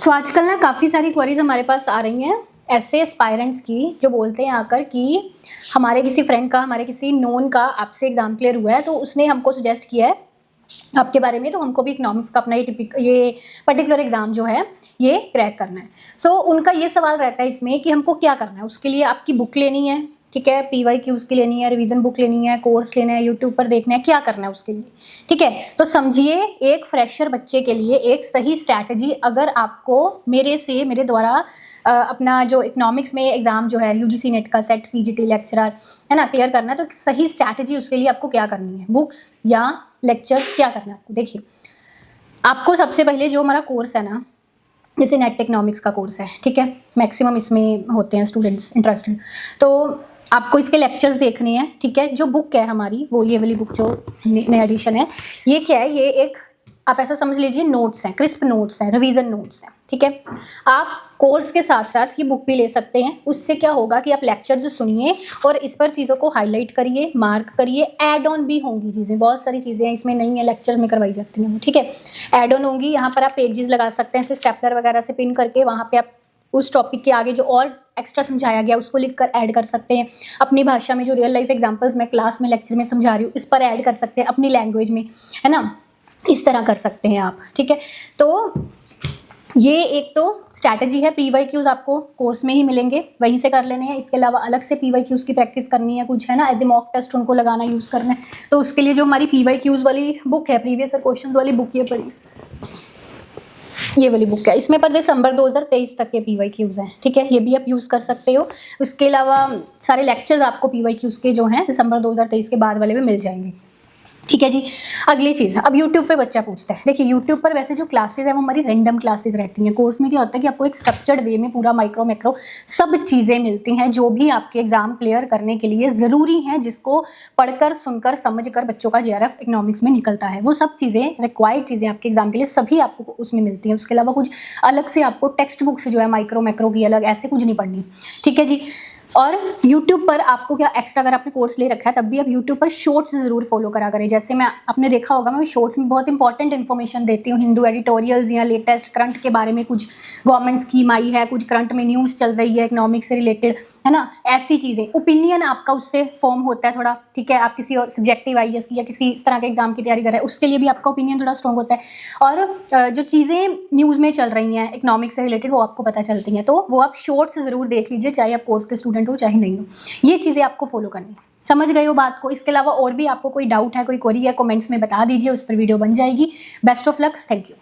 सो आजकल ना काफ़ी सारी क्वेरीज हमारे पास आ रही हैं ऐसे एस्पायरेंट्स की, जो बोलते हैं आकर कि हमारे किसी फ्रेंड का, हमारे किसी नोन का आपसे एग्ज़ाम क्लियर हुआ है, तो उसने हमको सजेस्ट किया है आपके बारे में, तो हमको भी इकोनॉमिक्स का अपना ये पर्टिकुलर एग्ज़ाम जो है ये क्रैक करना है। सो उनका ये सवाल रहता है इसमें कि हमको क्या करना है। उसके लिए आपकी बुक लेनी है, ठीक है, PYQs की लेनी है, रिवीजन बुक लेनी है, कोर्स लेना है, यूट्यूब पर देखना है, क्या करना है उसके लिए, ठीक है। तो समझिए, एक फ्रेशर बच्चे के लिए एक सही स्ट्रैटेजी अगर आपको मेरे द्वारा अपना जो इकोनॉमिक्स में एग्ज़ाम जो है UGC नेट का सेट PGT लेक्चरर है ना क्लियर करना है, तो एक सही स्ट्रैटेजी उसके लिए आपको क्या करनी है, बुक्स या लेक्चर्स, क्या करना है आपको। देखिए, आपको सबसे पहले जो हमारा कोर्स है ना, जैसे नेट इकोनॉमिक्स का कोर्स है, ठीक है, मैक्सिमम इसमें होते हैं स्टूडेंट्स इंटरेस्टेड, तो आपको इसके लेक्चर्स देखने हैं, ठीक है। जो बुक है हमारी, वो ये वाली बुक जो नया एडिशन है, ये क्या है, ये एक आप ऐसा समझ लीजिए नोट्स हैं, क्रिस्प नोट्स हैं, रिवीजन नोट्स हैं, ठीक है। आप कोर्स के साथ साथ ये बुक भी ले सकते हैं। उससे क्या होगा कि आप लेक्चर्स सुनिए और इस पर चीज़ों को हाईलाइट करिए, मार्क करिए, ऐड ऑन भी होंगी चीज़ें, बहुत सारी चीज़ें इसमें नहीं है, लेक्चर्स में करवाई जाती हैं, ठीक है, ऐड ऑन होंगी। यहाँ पर आप पेजेस लगा सकते हैं ऐसे स्टेपलर वगैरह से पिन करके, वहाँ पे आप उस टॉपिक के आगे जो और एक्स्ट्रा समझाया गया उसको लिख कर ऐड कर सकते हैं। अपनी भाषा में जो रियल लाइफ एग्जांपल्स मैं क्लास में लेक्चर में समझा रही हूँ, इस पर ऐड कर सकते हैं अपनी लैंग्वेज में, है ना, इस तरह कर सकते हैं आप, ठीक है। तो ये एक तो स्ट्रैटेजी है। PYQs आपको कोर्स में ही मिलेंगे, वहीं से कर लेने हैं। इसके अलावा अलग से PYQs की प्रैक्टिस करनी है कुछ, है ना, एज ए मॉक टेस्ट उनको लगाना, यूज़ करना है, तो उसके लिए जो हमारी PYQs वाली बुक है, प्रीवियस ईयर क्वेश्चंस वाली बुक, ये पढ़ी, ये वाली बुक है, इसमें पर दिसंबर 2023 तक के PYQs हैं, ठीक है, ये भी आप यूज़ कर सकते हो। उसके अलावा सारे लेक्चर्स आपको PYQs के जो हैं दिसंबर 2023 के बाद वाले में मिल जाएंगे, ठीक है जी। अगली चीज़, अब YouTube पे बच्चा पूछता है, देखिए YouTube पर वैसे जो क्लासेस है वो हमारी रैंडम क्लासेस रहती हैं। कोर्स में क्या होता है कि आपको एक स्ट्रक्चर्ड वे में पूरा माइक्रो मैक्रो सब चीज़ें मिलती हैं जो भी आपके एग्जाम क्लियर करने के लिए ज़रूरी हैं, जिसको पढ़कर, सुनकर, समझकर बच्चों का JRF इकोनॉमिक्स में निकलता है। वो सब चीज़ें, रिक्वायर्ड चीज़ें आपके एग्जाम के लिए सभी आपको उसमें मिलती हैं। उसके अलावा कुछ अलग से आपको टेक्स्ट बुक से जो है माइक्रो मैक्रो की अलग ऐसे कुछ नहीं पढ़नी, ठीक है जी। और YouTube पर आपको क्या एक्स्ट्रा, अगर आपने कोर्स ले रखा है तब भी आप YouTube पर शॉर्ट्स ज़रूर फॉलो करा करें। जैसे मैं, आपने देखा होगा, मैं शॉर्ट्स में बहुत इंपॉर्टेंट इन्फॉर्मेशन देती हूँ, हिंदू एडिटोरियल्स या लेटेस्ट करंट के बारे में, कुछ गवर्नमेंट स्कीम आई है, कुछ करंट में न्यूज़ चल रही है इकोनॉमिक्स से रिलेटेड, है ना, ऐसी चीज़ें। ओपिनियन आपका उससे फॉर्म होता है थोड़ा, ठीक है। आप किसी और सब्जेक्टिव IAS की या किसी इस तरह के एग्जाम की तैयारी कर रहे हैं, उसके लिए भी आपका ओपिनियन थोड़ा स्ट्रॉन्ग होता है। और जो चीज़ें न्यूज़ में चल रही हैं इकोनॉमिक्स से रिलेटेड, वो आपको पता चलती हैं, तो वो आप शॉर्ट्स ज़रूर देख लीजिए, चाहे आप कोर्स के स्टूडेंट हो चाहे नहीं हो। ये चीज़ें आपको फॉलो करनी है। समझ गए हो बात को। इसके अलावा और भी आपको कोई डाउट है, कोई क्वेरी है, कमेंट्स में बता दीजिए, उस पर वीडियो बन जाएगी। Best of luck, thank you.